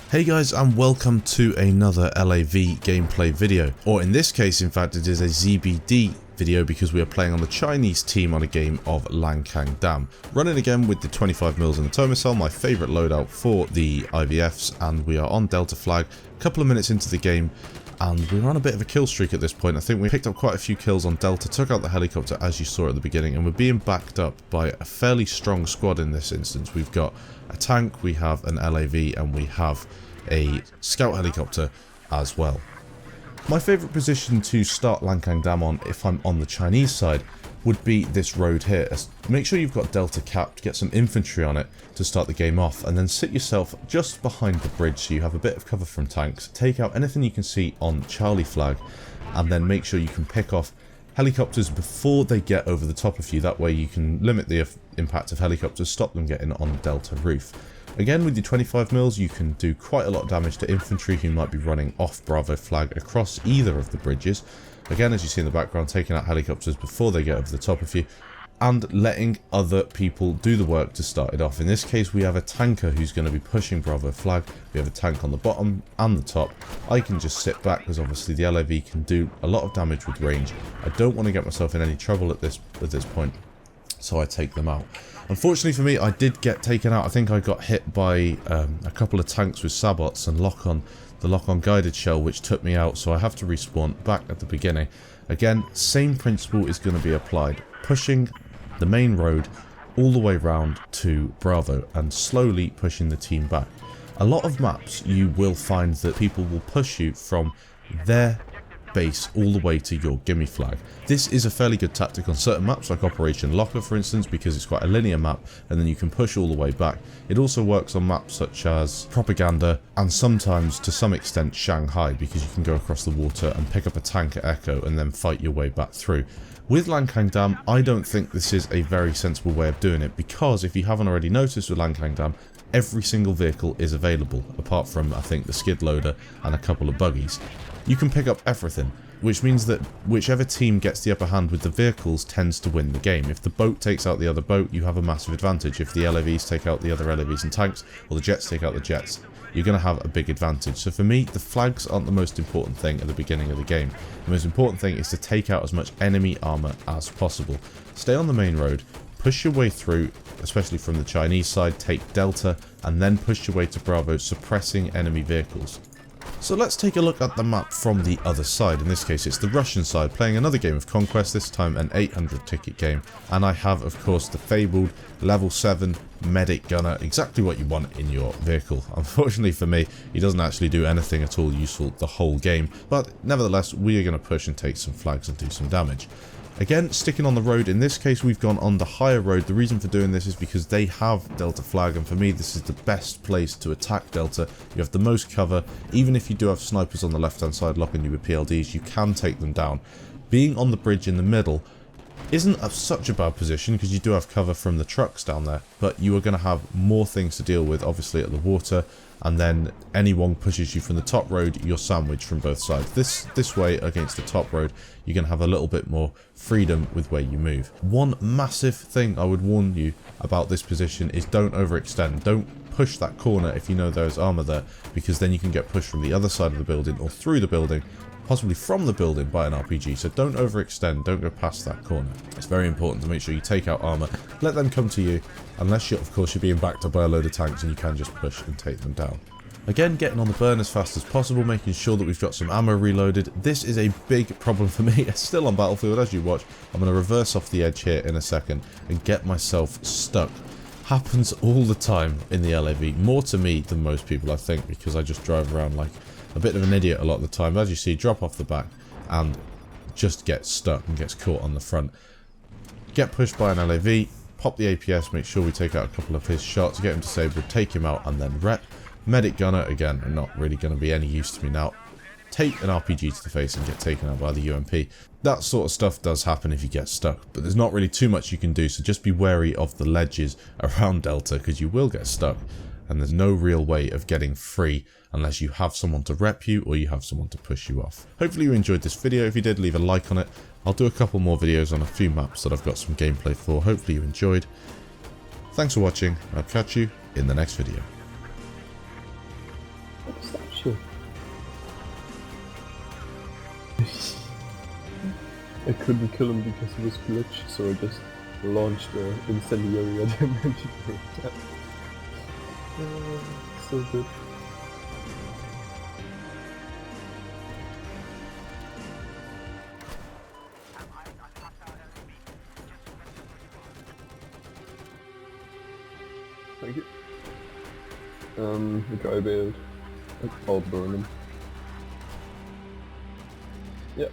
Hey guys, and welcome to another LAV gameplay video, or in this case in fact it is a ZBD video because we are playing on the Chinese team on a game of Lancang Dam. Running again with the 25mm and the tow missile, my favourite loadout for the IVFs, and we are on Delta flag, a couple of minutes into the game, and we're on a bit of a kill streak at this point. I think we picked up quite a few kills on Delta, took out the helicopter as you saw at the beginning, and we're being backed up by a fairly strong squad in this instance. We've got a tank, we have an LAV, and we have a scout helicopter as well. My favourite position to start Lancang Dam on if I'm on the Chinese side would be this road here. Make sure you've got Delta capped, get some infantry on it to start the game off, and then sit yourself just behind the bridge so you have a bit of cover from tanks. Take out anything you can see on Charlie flag, and then make sure you can pick off helicopters before they get over the top of you. That way you can limit the impact of helicopters, stop them getting on the Delta roof. Again, with your 25mm, you can do quite a lot of damage to infantry who might be running off Bravo flag across either of the bridges. Again, as you see in the background, taking out helicopters before they get over the top of you, and letting other people do the work to start it off. In this case, we have a tanker who's going to be pushing Bravo flag. We have a tank on the bottom and the top. I can just sit back because obviously the LAV can do a lot of damage with range. I don't want to get myself in any trouble at this point, so I take them out. Unfortunately for me, I did get taken out. I think I got hit by a couple of tanks with sabots and the lock-on guided shell, which took me out, so I have to respawn back at the beginning. Again, same principle is going to be applied. Pushing the main road all the way round to Bravo and slowly pushing the team back. A lot of maps you will find that people will push you from their base all the way to your gimme flag. This is a fairly good tactic on certain maps like Operation Locker, for instance, because it's quite a linear map and then you can push all the way back. It also works on maps such as Propaganda and sometimes to some extent Shanghai, because you can go across the water and pick up a tank at Echo and then fight your way back through. With Lancang Dam, I don't think this is a very sensible way of doing it, because if you haven't already noticed with Lancang Dam, every single vehicle is available, apart from I think the skid loader and a couple of buggies. You can pick up everything, which means that whichever team gets the upper hand with the vehicles tends to win the game. If the boat takes out the other boat, you have a massive advantage. If the LAVs take out the other LAVs and tanks, or the jets take out the jets, you're going to have a big advantage. So for me, the flags aren't the most important thing at the beginning of the game. The most important thing is to take out as much enemy armor as possible. Stay on the main road, push your way through, especially from the Chinese side, take Delta, and then push your way to Bravo, suppressing enemy vehicles. So let's take a look at the map from the other side. In this case, it's the Russian side, playing another game of Conquest, this time an 800 ticket game. And I have, of course, the fabled level 7 medic gunner, exactly what you want in your vehicle. Unfortunately for me, he doesn't actually do anything at all useful the whole game, but nevertheless, we are going to push and take some flags and do some damage. Again, sticking on the road, in this case we've gone on the higher road. The reason for doing this is because they have Delta flag, and for me this is the best place to attack Delta. You have the most cover. Even if you do have snipers on the left hand side locking you with PLDs, you can take them down. Being on the bridge in the middle isn't such a bad position because you do have cover from the trucks down there, but you are going to have more things to deal with obviously at the water, and then anyone pushes you from the top road, you're sandwiched from both sides. This way against the top road, you're going to have a little bit more freedom with where you move. One massive thing I would warn you about this position is don't overextend. Don't push that corner if you know there's armor there, because then you can get pushed from the other side of the building or through the building, possibly from the building by an RPG. So don't overextend, don't go past that corner. It's very important to make sure you take out armor, let them come to you, unless you're, of course, you're being backed up by a load of tanks and you can just push and take them down. Again, getting on the burn as fast as possible, making sure that we've got some ammo reloaded. This is a big problem for me. Still on Battlefield as you watch. I'm going to reverse off the edge here in a second and get myself stuck. Happens all the time in the LAV, more to me than most people I think, because I just drive around like a bit of an idiot a lot of the time. As you see, drop off the back and just get stuck and gets caught on the front. Get pushed by an LAV, pop the APS, make sure we take out a couple of his shots, get him disabled, take him out, and then rep. Medic gunner, again, are not really going to be any use to me now. Take an RPG to the face and get taken out by the UMP. That sort of stuff does happen if you get stuck, but there's not really too much you can do, so just be wary of the ledges around Delta, because you will get stuck, and there's no real way of getting free unless you have someone to rep you or you have someone to push you off. Hopefully you enjoyed this video. If you did, leave a like on it. I'll do a couple more videos on a few maps that I've got some gameplay for. Hopefully you enjoyed. Thanks for watching, and I'll catch you in the next video. I couldn't kill him because he was glitched, so I just launched the incendiary at him and he broke that. So good. Thank you. The guy bailed. I'll burn him. Yeah.